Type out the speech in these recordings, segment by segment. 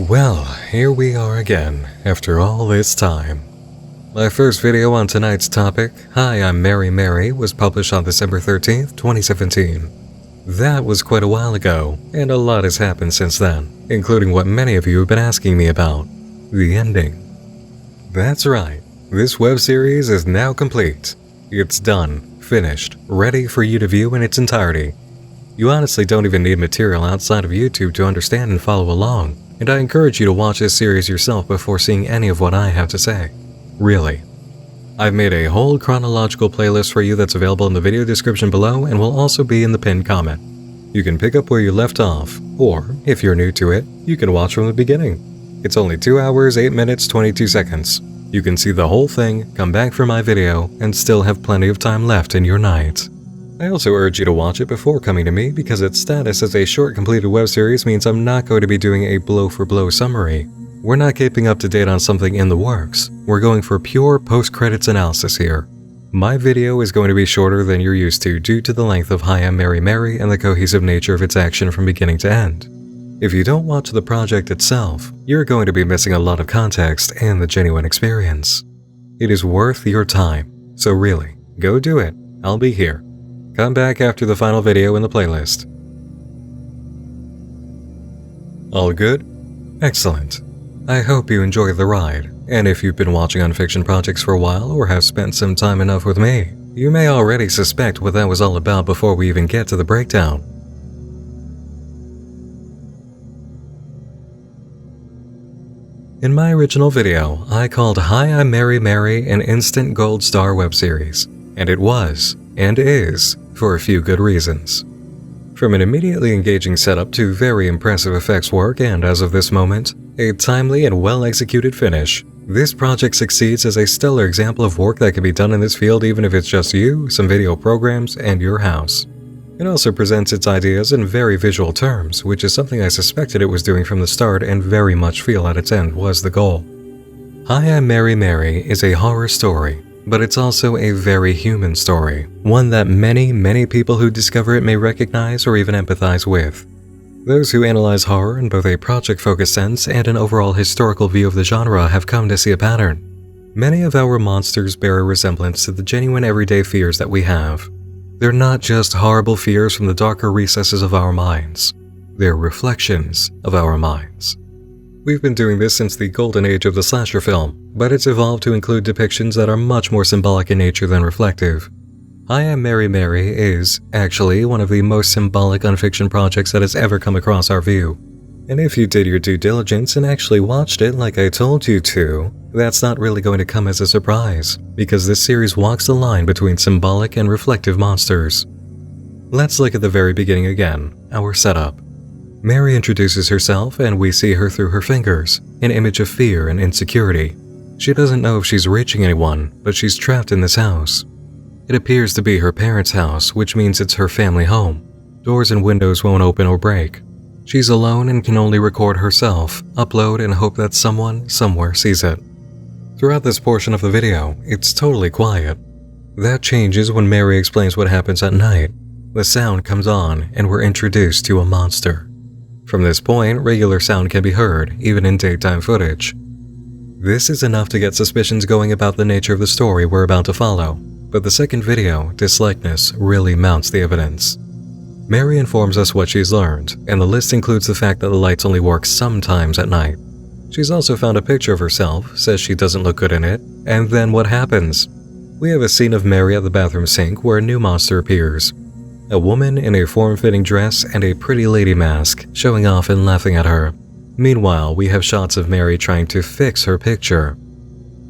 Well, here we are again, after all this time. My first video on tonight's topic, Hi, I'm Mary, was published on December 13th, 2017. That was quite a while ago, and a lot has happened since then, including what many of you have been asking me about, the ending. That's right, this web series is now complete. It's done, finished, ready for you to view in its entirety. You honestly don't even need material outside of YouTube to understand and follow along, and I encourage you to watch this series yourself before seeing any of what I have to say. Really. I've made a whole chronological playlist for you that's available in the video description below and will also be in the pinned comment. You can pick up where you left off, or, if you're new to it, you can watch from the beginning. It's only 2 hours, 8 minutes, 22 seconds. You can see the whole thing, come back for my video, and still have plenty of time left in your night. I also urge you to watch it before coming to me because its status as a short completed web series means I'm not going to be doing a blow-for-blow summary. We're not keeping up to date on something in the works. We're going for pure post-credits analysis here. My video is going to be shorter than you're used to due to the length of Hi, I'm Mary and the cohesive nature of its action from beginning to end. If you don't watch the project itself, you're going to be missing a lot of context and the genuine experience. It is worth your time, so really, go do it. I'll be here. Come back after the final video in the playlist. All good? Excellent. I hope you enjoyed the ride, and if you've been watching unfiction projects for a while or have spent some time enough with me, you may already suspect what that was all about before we even get to the breakdown. In my original video, I called Hi, I'm Mary an instant gold star web series, and it was, and is, for a few good reasons. From an immediately engaging setup to very impressive effects work and, as of this moment, a timely and well-executed finish, this project succeeds as a stellar example of work that can be done in this field even if it's just you, some video programs, and your house. It also presents its ideas in very visual terms, which is something I suspected it was doing from the start and very much feel at its end was the goal. Hi, I'm Mary is a horror story, but it's also a very human story, one that many people who discover it may recognize or even empathize with. Those who analyze horror in both a project-focused sense and an overall historical view of the genre have come to see a pattern. Many of our monsters bear a resemblance to the genuine everyday fears that we have. They're not just horrible fears from the darker recesses of our minds. They're reflections of our minds. We've been doing this since the golden age of the slasher film, but it's evolved to include depictions that are much more symbolic in nature than reflective. Hi, I'm Mary is, actually, one of the most symbolic unfiction projects that has ever come across our view. And if you did your due diligence and actually watched it like I told you to, that's not really going to come as a surprise, because this series walks the line between symbolic and reflective monsters. Let's look at the very beginning again, our setup. Mary introduces herself and we see her through her fingers, an image of fear and insecurity. She doesn't know if she's reaching anyone, but she's trapped in this house. It appears to be her parents' house, which means it's her family home. Doors and windows won't open or break. She's alone and can only record herself, upload, and hope that someone, somewhere sees it. Throughout this portion of the video, it's totally quiet. That changes when Mary explains what happens at night. The sound comes on and we're introduced to a monster. From this point, regular sound can be heard, even in daytime footage. This is enough to get suspicions going about the nature of the story we're about to follow, but the second video, Dislikeness, really mounts the evidence. Mary informs us what she's learned, and the list includes the fact that the lights only work sometimes at night. She's also found a picture of herself, says she doesn't look good in it, and then what happens? We have a scene of Mary at the bathroom sink where a new monster appears. A woman in a form-fitting dress and a pretty lady mask, showing off and laughing at her. Meanwhile, we have shots of Mary trying to fix her picture.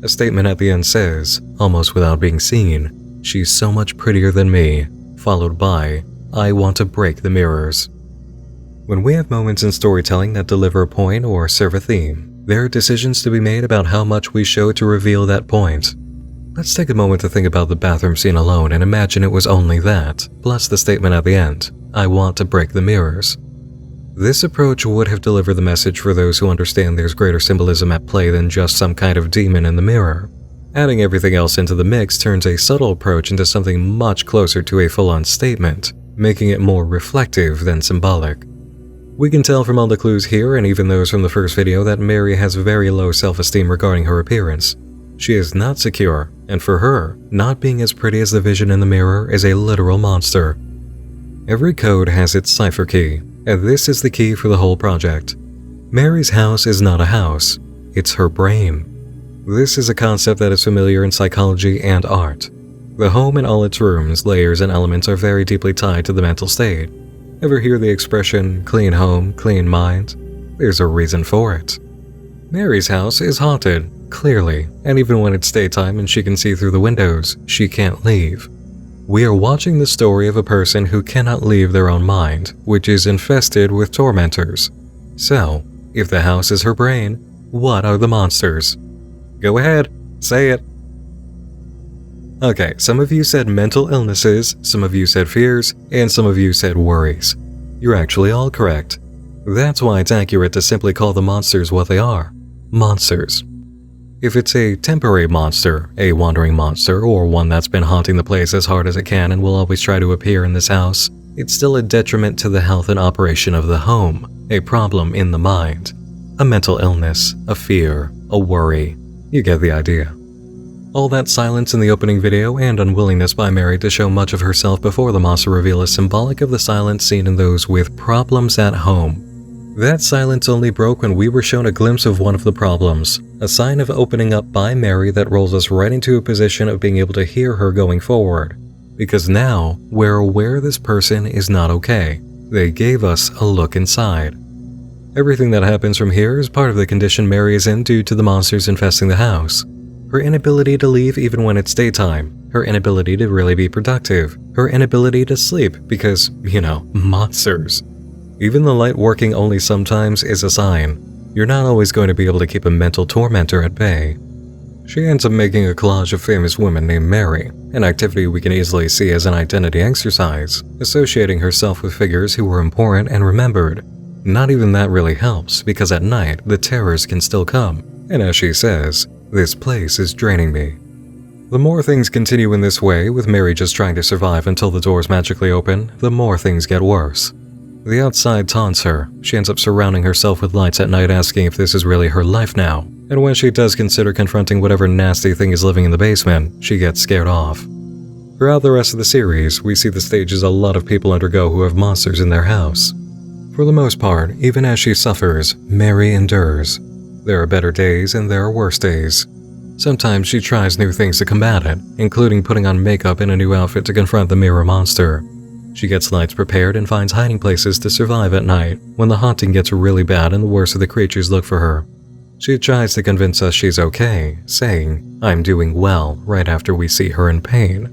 A statement at the end says, almost without being seen, "She's so much prettier than me," followed by, "I want to break the mirrors." When we have moments in storytelling that deliver a point or serve a theme, there are decisions to be made about how much we show to reveal that point. Let's take a moment to think about the bathroom scene alone and imagine it was only that, plus the statement at the end, "I want to break the mirrors." This approach would have delivered the message for those who understand there's greater symbolism at play than just some kind of demon in the mirror. Adding everything else into the mix turns a subtle approach into something much closer to a full-on statement, making it more reflective than symbolic. We can tell from all the clues here and even those from the first video that Mary has very low self-esteem regarding her appearance. She is not secure, and for her, not being as pretty as the vision in the mirror is a literal monster. Every code has its cipher key, and this is the key for the whole project. Mary's house is not a house, it's her brain. This is a concept that is familiar in psychology and art. The home and all its rooms, layers, and elements are very deeply tied to the mental state. Ever hear the expression, clean home, clean mind? There's a reason for it. Mary's house is haunted, clearly, and even when it's daytime and she can see through the windows, she can't leave. We are watching the story of a person who cannot leave their own mind, which is infested with tormentors. So, if the house is her brain, what are the monsters? Go ahead, say it. Okay, some of you said mental illnesses, some of you said fears, and some of you said worries. You're actually all correct. That's why it's accurate to simply call the monsters what they are. Monsters. If it's a temporary monster, a wandering monster, or one that's been haunting the place as hard as it can and will always try to appear in this house, it's still a detriment to the health and operation of the home, a problem in the mind, a mental illness, a fear, a worry. You get the idea. All that silence in the opening video and unwillingness by Mary to show much of herself before the monster reveal is symbolic of the silence seen in those with problems at home. That silence only broke when we were shown a glimpse of one of the problems, a sign of opening up by Mary that rolls us right into a position of being able to hear her going forward. Because now, we're aware this person is not okay. They gave us a look inside. Everything that happens from here is part of the condition Mary is in due to the monsters infesting the house. Her inability to leave even when it's daytime, her inability to really be productive, her inability to sleep because, monsters. Even the light working only sometimes is a sign. You're not always going to be able to keep a mental tormentor at bay. She ends up making a collage of famous women named Mary, an activity we can easily see as an identity exercise, associating herself with figures who were important and remembered. Not even that really helps, because at night, the terrors can still come, and as she says, "This place is draining me." The more things continue in this way, with Mary just trying to survive until the doors magically open, the more things get worse. The outside taunts her. She ends up surrounding herself with lights at night asking if this is really her life now, and when she does consider confronting whatever nasty thing is living in the basement, she gets scared off. Throughout the rest of the series, we see the stages a lot of people undergo who have monsters in their house. For the most part, even as she suffers, Mary endures. There are better days and there are worse days. Sometimes she tries new things to combat it, including putting on makeup and a new outfit to confront the mirror monster. She gets lights prepared and finds hiding places to survive at night when the haunting gets really bad and the worst of the creatures look for her. She tries to convince us she's okay, saying, "I'm doing well," right after we see her in pain.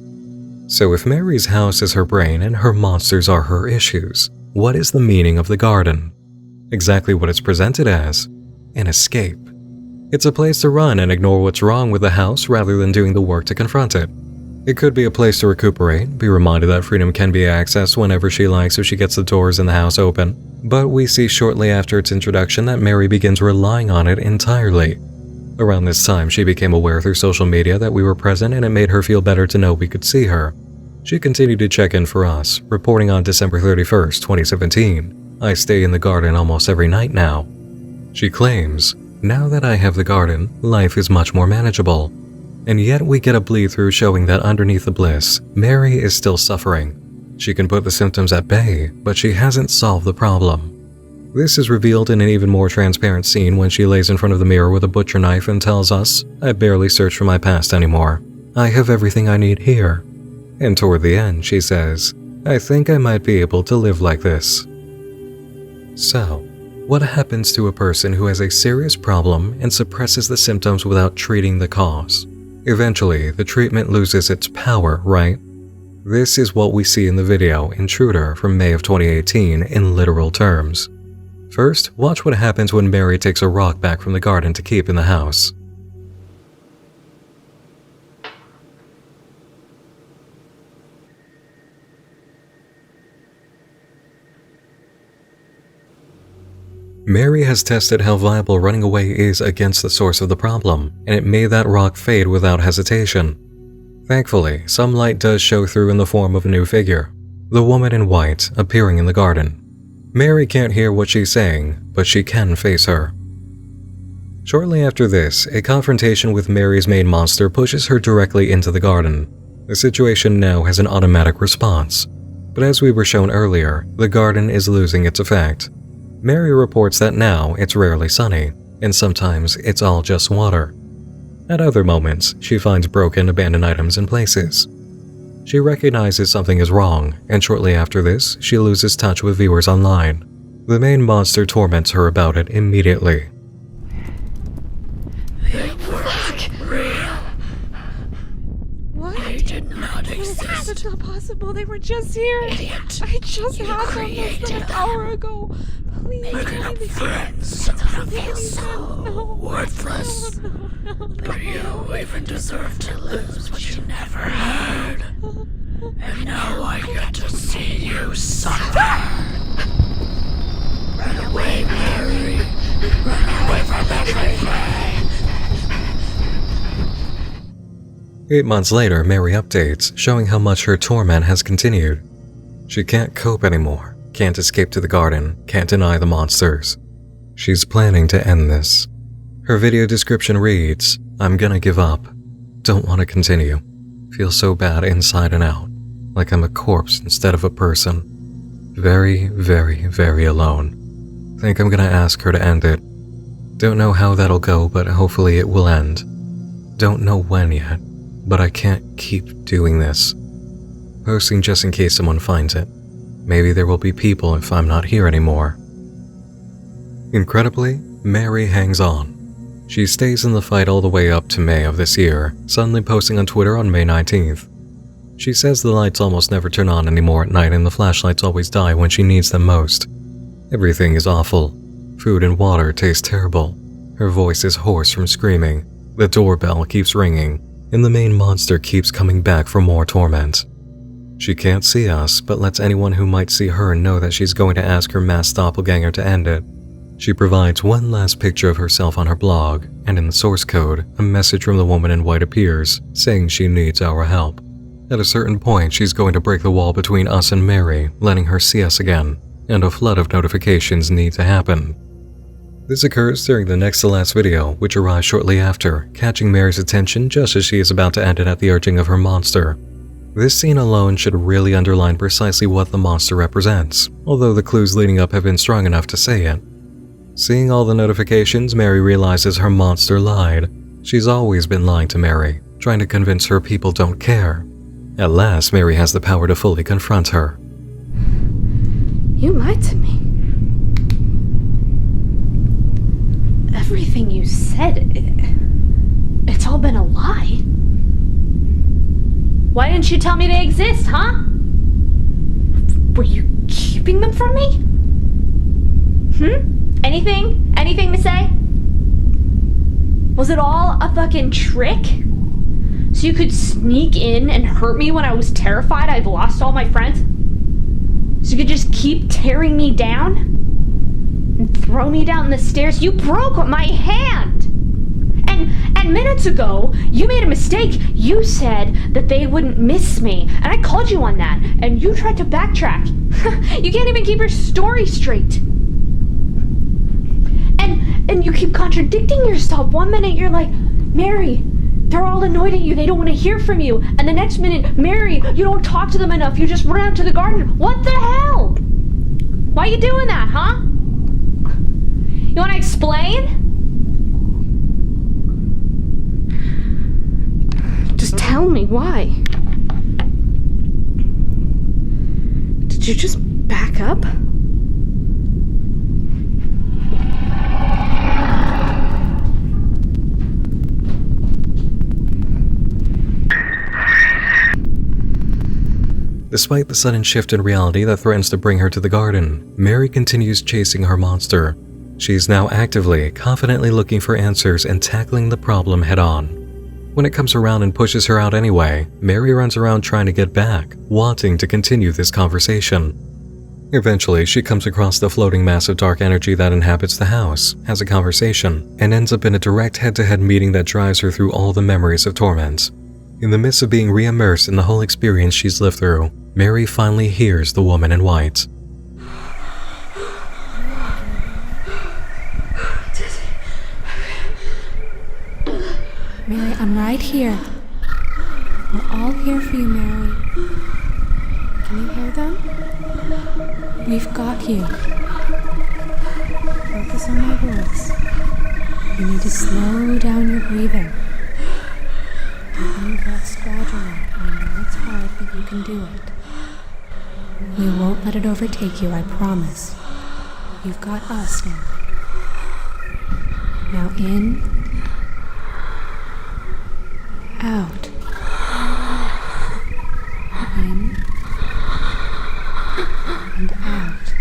So if Mary's house is her brain and her monsters are her issues, what is the meaning of the garden? Exactly what it's presented as: an escape. It's a place to run and ignore what's wrong with the house rather than doing the work to confront it. It could be a place to recuperate, be reminded that freedom can be accessed whenever she likes if she gets the doors in the house open, but we see shortly after its introduction that Mary begins relying on it entirely. Around this time, she became aware through social media that we were present and it made her feel better to know we could see her. She continued to check in for us, reporting on December 31st, 2017, "I stay in the garden almost every night now." She claims, "Now that I have the garden, life is much more manageable." And yet we get a bleed through showing that underneath the bliss, Mary is still suffering. She can put the symptoms at bay, but she hasn't solved the problem. This is revealed in an even more transparent scene when she lays in front of the mirror with a butcher knife and tells us, "I barely search for my past anymore. I have everything I need here." And toward the end, she says, "I think I might be able to live like this." So, what happens to a person who has a serious problem and suppresses the symptoms without treating the cause? Eventually, the treatment loses its power, right? This is what we see in the video Intruder from May of 2018 in literal terms. First, watch what happens when Mary takes a rock back from the garden to keep in the house. Mary has tested how viable running away is against the source of the problem, and it made that rock fade without hesitation. Thankfully, some light does show through in the form of a new figure, the woman in white appearing in the garden. Mary can't hear what she's saying, but she can face her. Shortly after this, a confrontation with Mary's main monster pushes her directly into the garden. The situation now has an automatic response, but as we were shown earlier, the garden is losing its effect. Mary reports that now it's rarely sunny, and sometimes it's all just water. At other moments, she finds broken, abandoned items in places. She recognizes something is wrong, and shortly after this, she loses touch with viewers online. The main monster torments her about it immediately. They weren't real. What? They did not exist. That's not possible. They were just here. Idiot. I just You had them less than an created hour ago. Please Making tell up me this. friends It doesn't that make feel any so sense. No. worthless. No. But you even deserve to lose what you never had. And now I get to see you suffer. Run away, Mary. Run away from everything. 8 months later, Mary updates, showing how much her torment has continued. She can't cope anymore, can't escape to the garden, can't deny the monsters. She's planning to end this. Her video description reads, "I'm gonna give up. Don't want to continue. Feel so bad inside and out, like I'm a corpse instead of a person. Very, very, very alone. Think I'm gonna ask her to end it. Don't know how that'll go, but hopefully it will end. Don't know when yet, but I can't keep doing this. Posting just in case someone finds it. Maybe there will be people if I'm not here anymore." Incredibly, Mary hangs on. She stays in the fight all the way up to May of this year, suddenly posting on Twitter on May 19th. She says the lights almost never turn on anymore at night and the flashlights always die when she needs them most. Everything is awful. Food and water taste terrible. Her voice is hoarse from screaming. The doorbell keeps ringing, and the main monster keeps coming back for more torment. She can't see us, but lets anyone who might see her know that she's going to ask her masked doppelganger to end it. She provides one last picture of herself on her blog, and in the source code, a message from the woman in white appears, saying she needs our help. At a certain point, she's going to break the wall between us and Mary, letting her see us again, and a flood of notifications need to happen. This occurs during the next to last video, which arrives shortly after, catching Mary's attention just as she is about to end it at the urging of her monster. This scene alone should really underline precisely what the monster represents, although the clues leading up have been strong enough to say it. Seeing all the notifications, Mary realizes her monster lied. She's always been lying to Mary, trying to convince her people don't care. At last, Mary has the power to fully confront her. You lied to me. Everything you said, it's all been a lie. Why didn't you tell me they exist, huh? Were you keeping them from me? Anything to say? Was it all a fucking trick? So you could sneak in and hurt me when I was terrified I've lost all my friends? So you could just keep tearing me down? And throw me down the stairs? You broke my hand! And minutes ago, you made a mistake. You said that they wouldn't miss me, and I called you on that, and you tried to backtrack. You can't even keep your story straight. And you keep contradicting yourself. One minute you're like, Mary, they're all annoyed at you, they don't want to hear from you. And the next minute, Mary, you don't talk to them enough, you just run out to the garden. What the hell? Why are you doing that, huh? You want to explain? Just tell me why. Did you just back up? Despite the sudden shift in reality that threatens to bring her to the garden, Mary continues chasing her monster. She's now actively, confidently looking for answers and tackling the problem head-on. When it comes around and pushes her out anyway, Mary runs around trying to get back, wanting to continue this conversation. Eventually, she comes across the floating mass of dark energy that inhabits the house, has a conversation, and ends up in a direct head-to-head meeting that drives her through all the memories of torment. In the midst of being re-immersed in the whole experience she's lived through, Mary finally hears the woman in white. Mary, I'm right here. We're all here for you, Mary. Can you hear them? We've got you. Focus on my voice. You need to slow down your breathing. Open your breaths gradually. I know it's hard, but you can do it. We won't let it overtake you, I promise. You've got us now. Now in, out. In and out.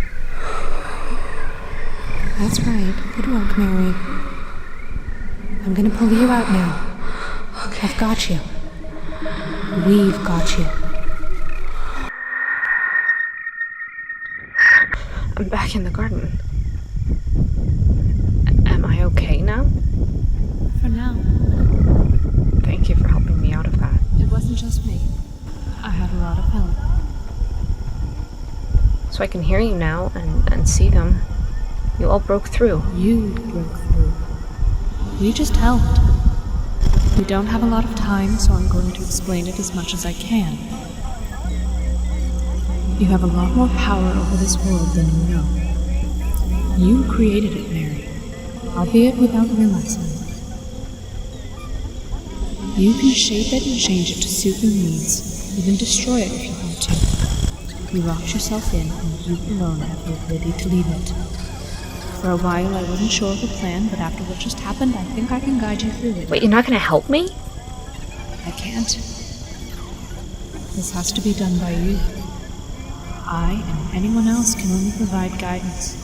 That's right. Good work, Mary. I'm gonna pull you out now. Okay. I've got you. We've got you. I'm back in the garden. Am I okay now? For now. Thank you for helping me out of that. It wasn't just me. I had a lot of help. So I can hear you now and see them. You all broke through. You broke through. We just helped. We don't have a lot of time, so I'm going to explain it as much as I can. You have a lot more power over this world than you know. You created it, Mary, albeit without realizing it. You can shape it and change it to suit your needs, even destroy it if you want to. You locked yourself in, and you alone have the ability to leave it. For a while, I wasn't sure of the plan, but after what just happened, I think I can guide you through it. Wait, you're not gonna help me? I can't. This has to be done by you. I and anyone else can only provide guidance.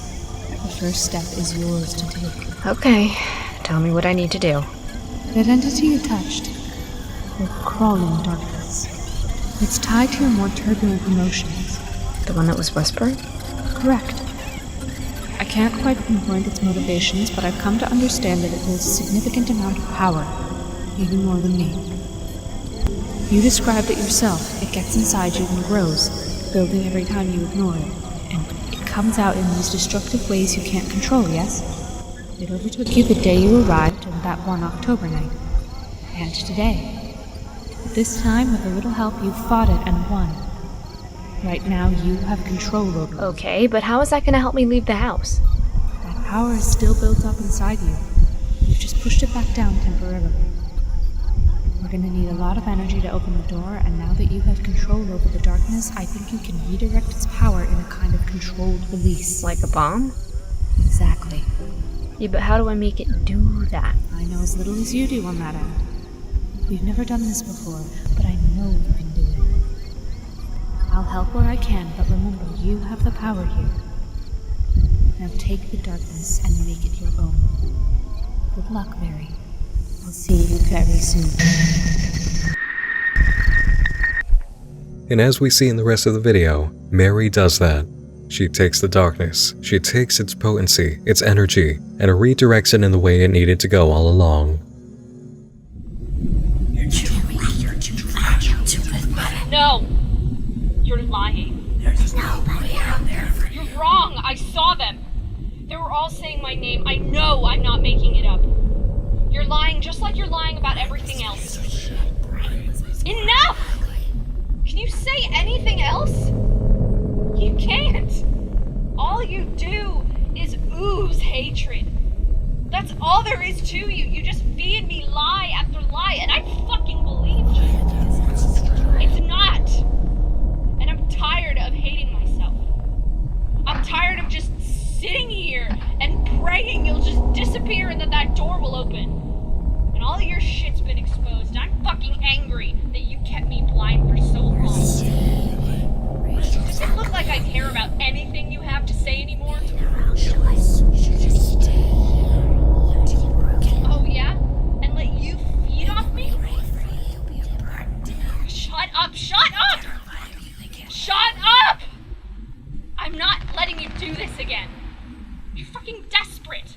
The first step is yours to take. Okay, tell me what I need to do. That entity you touched, your crawling darkness, it's tied to your more turbulent emotions. The one that was whispering? Correct. I can't quite pinpoint its motivations, but I've come to understand that it holds a significant amount of power, even more than me. You described it yourself. It gets inside you and grows, building every time you ignore it, and it comes out in these destructive ways you can't control, yes? It overtook you the day you arrived on that one October night, and today. This time, with a little help, you fought it and won. Right now, you have control over it. Okay, but how is that gonna help me leave the house? That power is still built up inside you. You've just pushed it back down temporarily. We're gonna need a lot of energy to open the door, and now that you have control over the darkness, I think you can redirect its power in a kind of controlled release. Like a bomb? Exactly. Yeah, but how do I make it do that? I know as little as you do on that end. We've never done this before, but I know you can do it. I'll help where I can, but remember, you have the power here. Now take the darkness and make it your own. Good luck, Mary. I'll see you very soon. And as we see in the rest of the video, Mary does that. She takes the darkness, she takes its potency, its energy, and redirects it in the way it needed to go all along. No! You're lying. There's nobody out there for you. You're wrong! I saw them! They were all saying my name. I know I'm not making it up. You're lying just like you're lying about everything else. Enough! Can you say anything else? You can't. All you do is ooze hatred. That's all there is to you. You just feed me lie after lie, and I fucking believe you. It's not. And I'm tired of hating myself. I'm tired of just sitting here and praying you'll just disappear and that door will open. And all of your shit's been exposed. I'm fucking angry that you kept me blind for so long. Does it look like I care about anything you have to say anymore? Oh yeah? And let you feed off me? Shut up! Shut up! Shut up! I'm not letting you do this again. You're fucking desperate.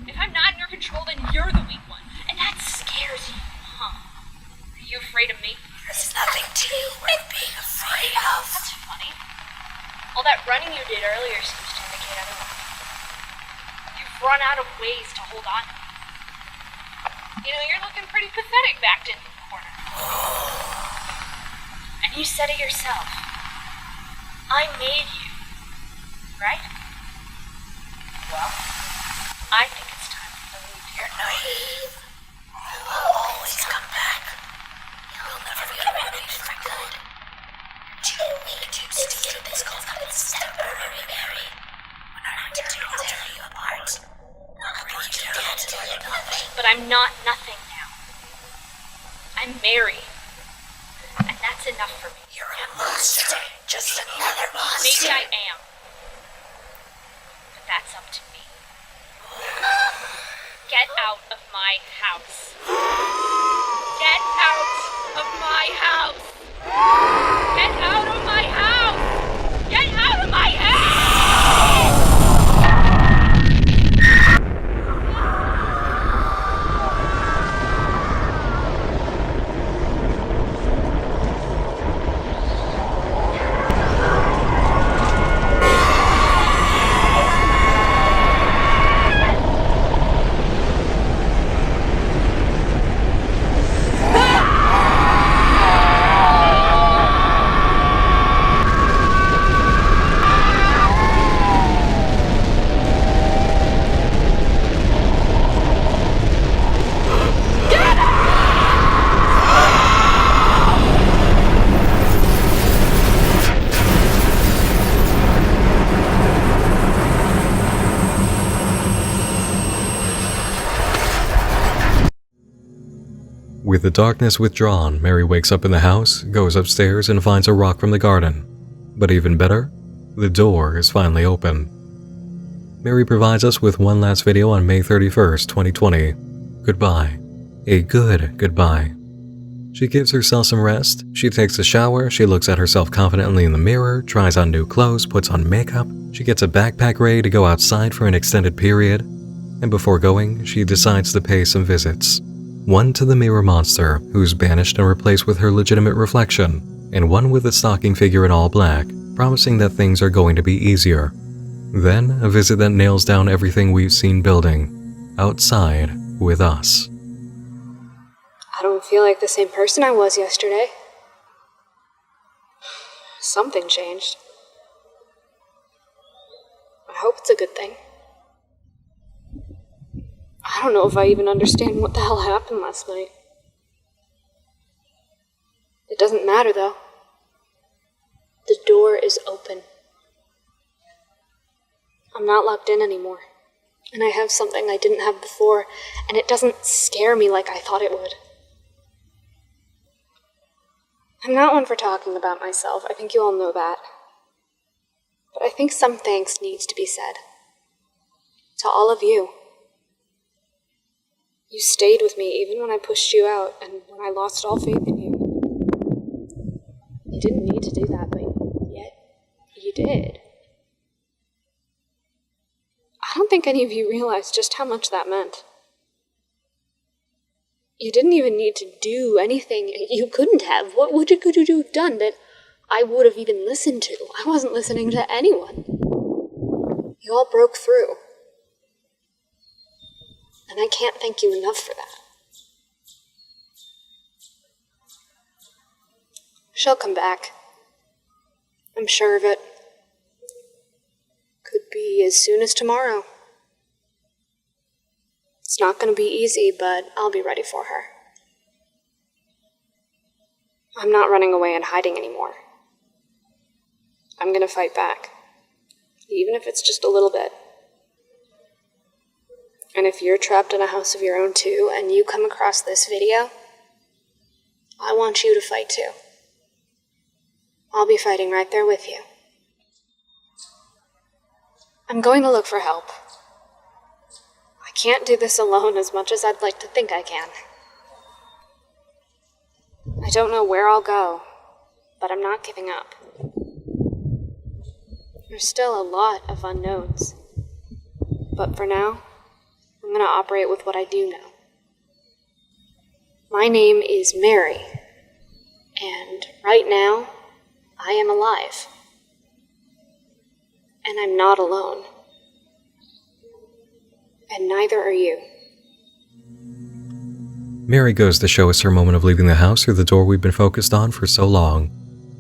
If I'm not in your control, then you're the weak one. And that scares you, huh? Are you afraid of me? There's nothing to you with being afraid of. That's funny. All that running you did earlier seems to indicate otherwise. You've run out of ways to hold on. You know, you're looking pretty pathetic backed in the corner. And you said it yourself. I made you. Right? Well, I think it's time to leave. You're naive. You will always come back. You'll never be abandoned for good. Too weak to steal this cold and temporary, Mary. When our return will tear you apart. Nothing you can't do nothing. But I'm not nothing now. I'm Mary. And that's enough for me. You're a monster. Just another monster. Maybe I am. But that's up to me. Get out of my house. Get out of my house. Get out of my house. Get out of my house. With the darkness withdrawn, Mary wakes up in the house, goes upstairs, and finds a rock from the garden. But even better, the door is finally open. Mary provides us with one last video on May 31st, 2020. Goodbye. A good goodbye. She gives herself some rest, she takes a shower, she looks at herself confidently in the mirror, tries on new clothes, puts on makeup, she gets a backpack ready to go outside for an extended period, and before going, she decides to pay some visits. One to the mirror monster, who's banished and replaced with her legitimate reflection, and one with a stalking figure in all black, promising that things are going to be easier. Then, a visit that nails down everything we've seen building, outside with us. I don't feel like the same person I was yesterday. Something changed. I hope it's a good thing. I don't know if I even understand what the hell happened last night. It doesn't matter, though. The door is open. I'm not locked in anymore. And I have something I didn't have before, and it doesn't scare me like I thought it would. I'm not one for talking about myself. I think you all know that. But I think some thanks needs to be said. To all of you. You stayed with me even when I pushed you out and when I lost all faith in you. You didn't need to do that, but yet you did. I don't think any of you realized just how much that meant. You didn't even need to do anything you couldn't have. What could you have done that I would have even listened to? I wasn't listening to anyone. You all broke through. And I can't thank you enough for that. She'll come back. I'm sure of it. Could be as soon as tomorrow. It's not going to be easy, but I'll be ready for her. I'm not running away and hiding anymore. I'm going to fight back. Even if it's just a little bit. And if you're trapped in a house of your own too, and you come across this video, I want you to fight too. I'll be fighting right there with you. I'm going to look for help. I can't do this alone as much as I'd like to think I can. I don't know where I'll go, but I'm not giving up. There's still a lot of unknowns. But for now, I'm going to operate with what I do know. My name is Mary, and right now, I am alive. And I'm not alone. And neither are you. Mary goes to show us her moment of leaving the house through the door we've been focused on for so long.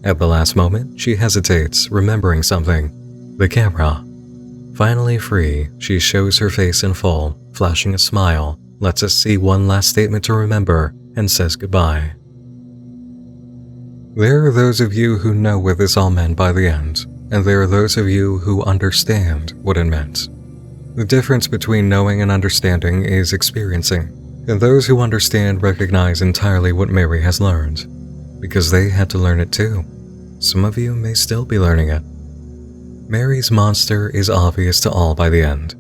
At the last moment, she hesitates, remembering something. The camera. Finally free, she shows her face in full, flashing a smile, lets us see one last statement to remember, and says goodbye. There are those of you who know what this all meant by the end, and there are those of you who understand what it meant. The difference between knowing and understanding is experiencing, and those who understand recognize entirely what Mary has learned, because they had to learn it too. Some of you may still be learning it. Mary's monster is obvious to all by the end.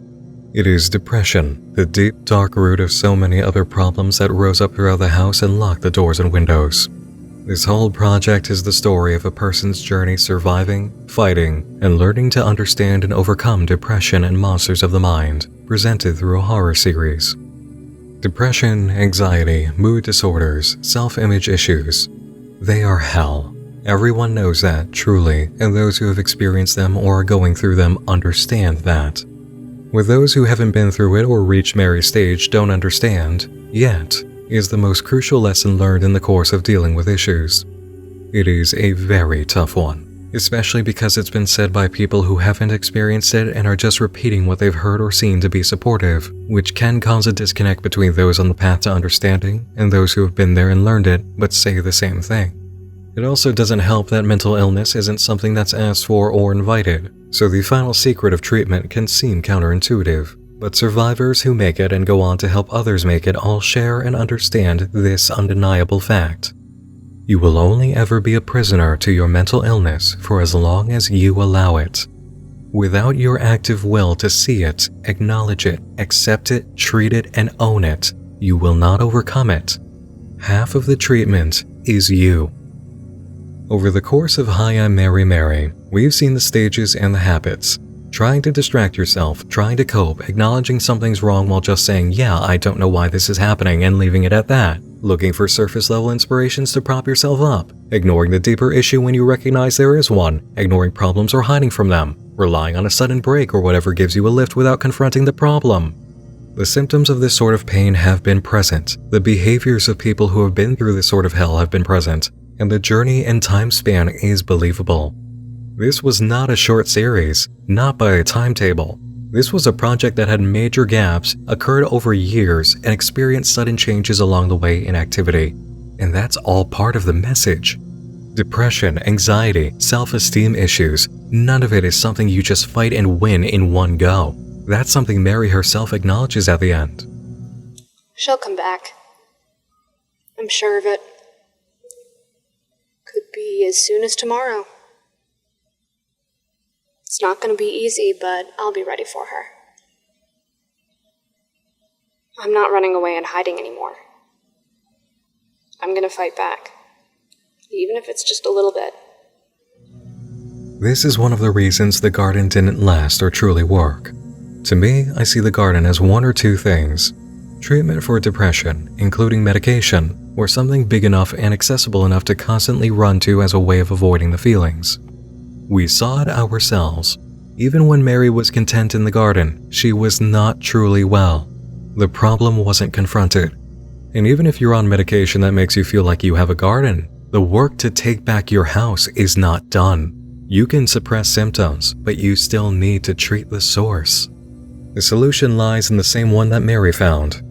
It is depression, the deep, dark root of so many other problems that rose up throughout the house and locked the doors and windows. This whole project is the story of a person's journey surviving, fighting, and learning to understand and overcome depression and monsters of the mind, presented through a horror series. Depression, anxiety, mood disorders, self-image issues. They are hell. Everyone knows that, truly, and those who have experienced them or are going through them understand that. With those who haven't been through it or reached Mary's stage don't understand, yet, is the most crucial lesson learned in the course of dealing with issues. It is a very tough one, especially because it's been said by people who haven't experienced it and are just repeating what they've heard or seen to be supportive, which can cause a disconnect between those on the path to understanding and those who have been there and learned it but say the same thing. It also doesn't help that mental illness isn't something that's asked for or invited, so the final secret of treatment can seem counterintuitive. But survivors who make it and go on to help others make it all share and understand this undeniable fact. You will only ever be a prisoner to your mental illness for as long as you allow it. Without your active will to see it, acknowledge it, accept it, treat it, and own it, you will not overcome it. Half of the treatment is you. Over the course of Hi, I'm Mary, we've seen the stages and the habits. Trying to distract yourself, trying to cope, acknowledging something's wrong while just saying, yeah, I don't know why this is happening, and leaving it at that. Looking for surface-level inspirations to prop yourself up. Ignoring the deeper issue when you recognize there is one. Ignoring problems or hiding from them. Relying on a sudden break or whatever gives you a lift without confronting the problem. The symptoms of this sort of pain have been present. The behaviors of people who have been through this sort of hell have been present. And the journey and time span is believable. This was not a short series, not by a timetable. This was a project that had major gaps, occurred over years, and experienced sudden changes along the way in activity. And that's all part of the message. Depression, anxiety, self-esteem issues, none of it is something you just fight and win in one go. That's something Mary herself acknowledges at the end. She'll come back. I'm sure of it. Could be as soon as tomorrow. It's not going to be easy, but I'll be ready for her. I'm not running away and hiding anymore. I'm going to fight back, even if it's just a little bit. This is one of the reasons the garden didn't last or truly work. To me, I see the garden as one or two things. Treatment for depression, including medication, or something big enough and accessible enough to constantly run to as a way of avoiding the feelings. We saw it ourselves. Even when Mary was content in the garden, she was not truly well. The problem wasn't confronted. And even if you're on medication that makes you feel like you have a garden, the work to take back your house is not done. You can suppress symptoms, but you still need to treat the source. The solution lies in the same one that Mary found.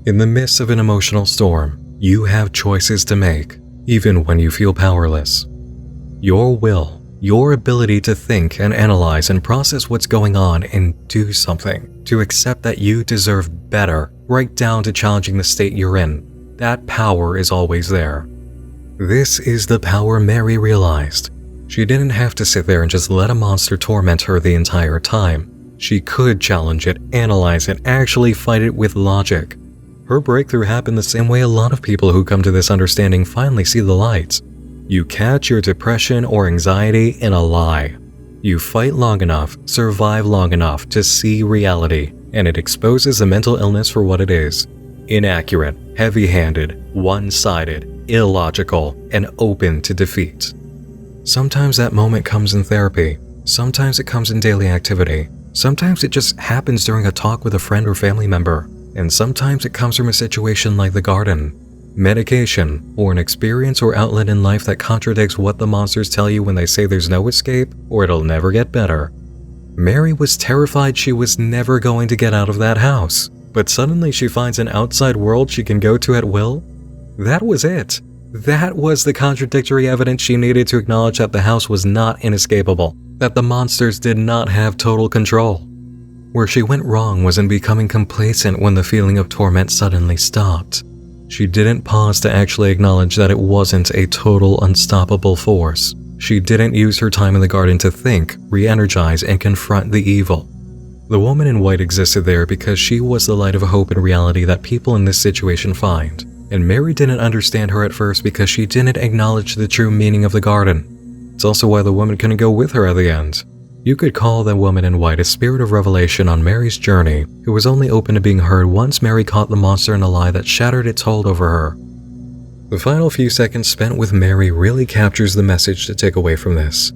In the midst of an emotional storm, you have choices to make, even when you feel powerless. Your will, your ability to think and analyze and process what's going on and do something, to accept that you deserve better, right down to challenging the state you're in. That power is always there. This is the power Mary realized. She didn't have to sit there and just let a monster torment her the entire time. She could challenge it, analyze it, actually fight it with logic. Her breakthrough happened the same way a lot of people who come to this understanding finally see the light. You catch your depression or anxiety in a lie. You fight long enough, survive long enough to see reality, and it exposes the mental illness for what it is. Inaccurate, heavy-handed, one-sided, illogical, and open to defeat. Sometimes that moment comes in therapy. Sometimes it comes in daily activity. Sometimes it just happens during a talk with a friend or family member. And sometimes it comes from a situation like the garden. medication, or an experience or outlet in life that contradicts what the monsters tell you when they say there's no escape or it'll never get better. Mary was terrified she was never going to get out of that house, but suddenly she finds an outside world she can go to at will. That was it. That was the contradictory evidence she needed to acknowledge that the house was not inescapable, that the monsters did not have total control. Where she went wrong was in becoming complacent when the feeling of torment suddenly stopped. She didn't pause to actually acknowledge that it wasn't a total unstoppable force. She didn't use her time in the garden to think, re-energize, and confront the evil. The woman in white existed there because she was the light of hope and reality that people in this situation find. And Mary didn't understand her at first because she didn't acknowledge the true meaning of the garden. It's also why the woman couldn't go with her at the end. You could call the woman in white a spirit of revelation on Mary's journey, who was only open to being heard once Mary caught the monster in a lie that shattered its hold over her. The final few seconds spent with Mary really captures the message to take away from this.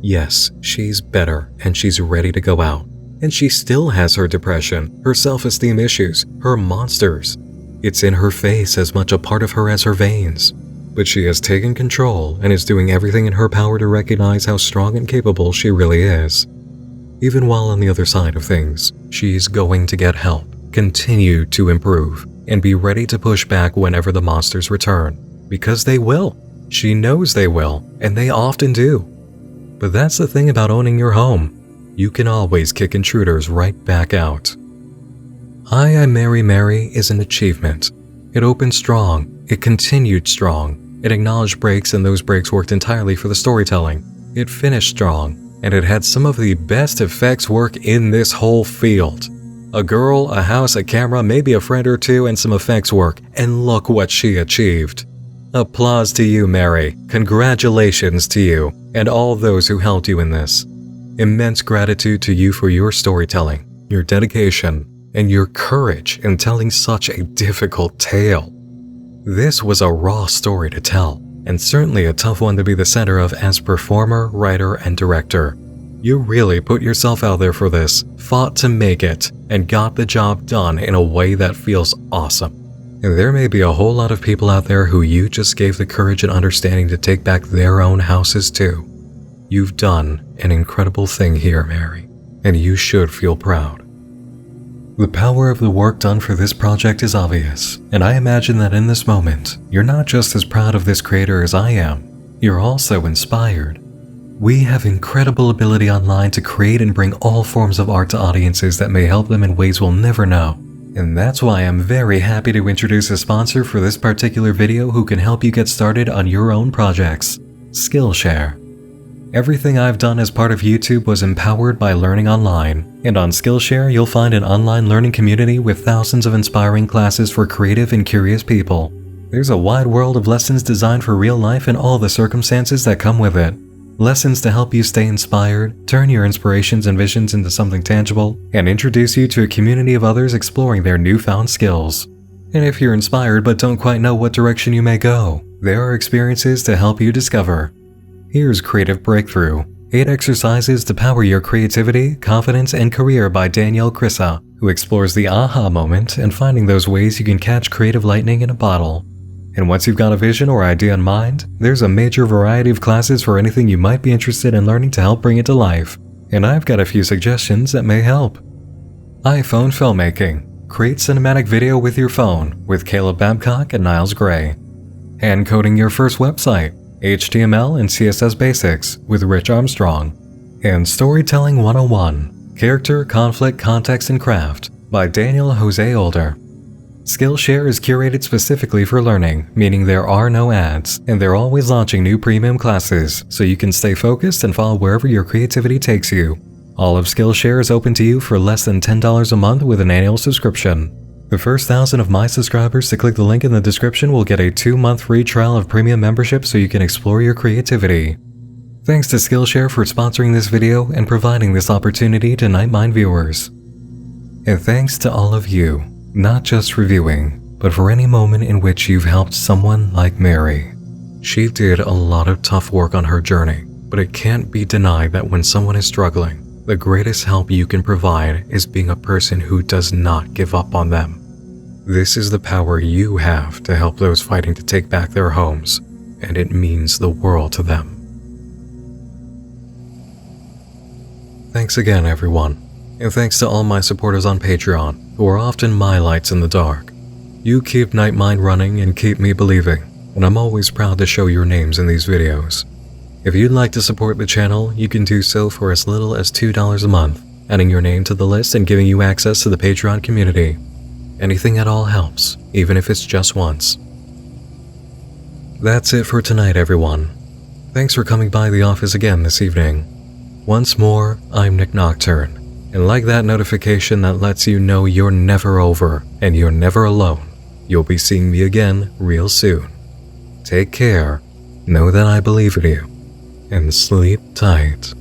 Yes, she's better and she's ready to go out. And she still has her depression, her self-esteem issues, her monsters. It's in her face as much a part of her as her veins. But she has taken control and is doing everything in her power to recognize how strong and capable she really is. Even while on the other side of things, she's going to get help, continue to improve, and be ready to push back whenever the monsters return. Because they will. She knows they will, and they often do. But that's the thing about owning your home. You can always kick intruders right back out. Hi, I'm Mary is an achievement. It opened strong, it continued strong, it acknowledged breaks and those breaks worked entirely for the storytelling. It finished strong, and it had some of the best effects work in this whole field. A girl, a house, a camera, maybe a friend or two, and some effects work, and look what she achieved. Applause to you, Mary. Congratulations to you, and all those who helped you in this. Immense gratitude to you for your storytelling, your dedication, and your courage in telling such a difficult tale. This was a raw story to tell, and certainly a tough one to be the center of as performer, writer, and director. You really put yourself out there for this, fought to make it, and got the job done in a way that feels awesome. And there may be a whole lot of people out there who you just gave the courage and understanding to take back their own houses too. You've done an incredible thing here, Mary, and you should feel proud. The power of the work done for this project is obvious, and I imagine that in this moment, you're not just as proud of this creator as I am, you're also inspired. We have incredible ability online to create and bring all forms of art to audiences that may help them in ways we'll never know. And that's why I'm very happy to introduce a sponsor for this particular video who can help you get started on your own projects, Skillshare. Everything I've done as part of YouTube was empowered by learning online, and on Skillshare you'll find an online learning community with thousands of inspiring classes for creative and curious people. There's a wide world of lessons designed for real life and all the circumstances that come with it. Lessons to help you stay inspired, turn your inspirations and visions into something tangible, and introduce you to a community of others exploring their newfound skills. And if you're inspired but don't quite know what direction you may go, there are experiences to help you discover. Here's Creative Breakthrough, 8 exercises to power your creativity, confidence, and career by Danielle Crissa, who explores the aha moment and finding those ways you can catch creative lightning in a bottle. And once you've got a vision or idea in mind, there's a major variety of classes for anything you might be interested in learning to help bring it to life. And I've got a few suggestions that may help. iPhone Filmmaking. Create cinematic video with your phone with Caleb Babcock and Niles Gray. Hand coding your first website. HTML and CSS Basics with Rich Armstrong. And Storytelling 101. Character, Conflict, Context, and Craft by Daniel Jose Older. Skillshare is curated specifically for learning, meaning there are no ads, and they're always launching new premium classes, so you can stay focused and follow wherever your creativity takes you. All of Skillshare is open to you for less than $10 a month with an annual subscription. The first 1,000 of my subscribers to click the link in the description will get a 2-month free trial of premium membership so you can explore your creativity. Thanks to Skillshare for sponsoring this video and providing this opportunity to Nightmind viewers. And thanks to all of you, not just for viewing, but for any moment in which you've helped someone like Mary. She did a lot of tough work on her journey, but it can't be denied that when someone is struggling, the greatest help you can provide is being a person who does not give up on them. This is the power you have to help those fighting to take back their homes, and it means the world to them. Thanks again, everyone, and thanks to all my supporters on Patreon, who are often my lights in the dark. You keep Nightmind running and keep me believing, and I'm always proud to show your names in these videos. If you'd like to support the channel, you can do so for as little as $2 a month, adding your name to the list and giving you access to the Patreon community. Anything at all helps, even if it's just once. That's it for tonight, everyone. Thanks for coming by the office again this evening. Once more, I'm Nick Nocturne, and like that notification that lets you know you're never over and you're never alone, you'll be seeing me again real soon. Take care, know that I believe in you, and sleep tight.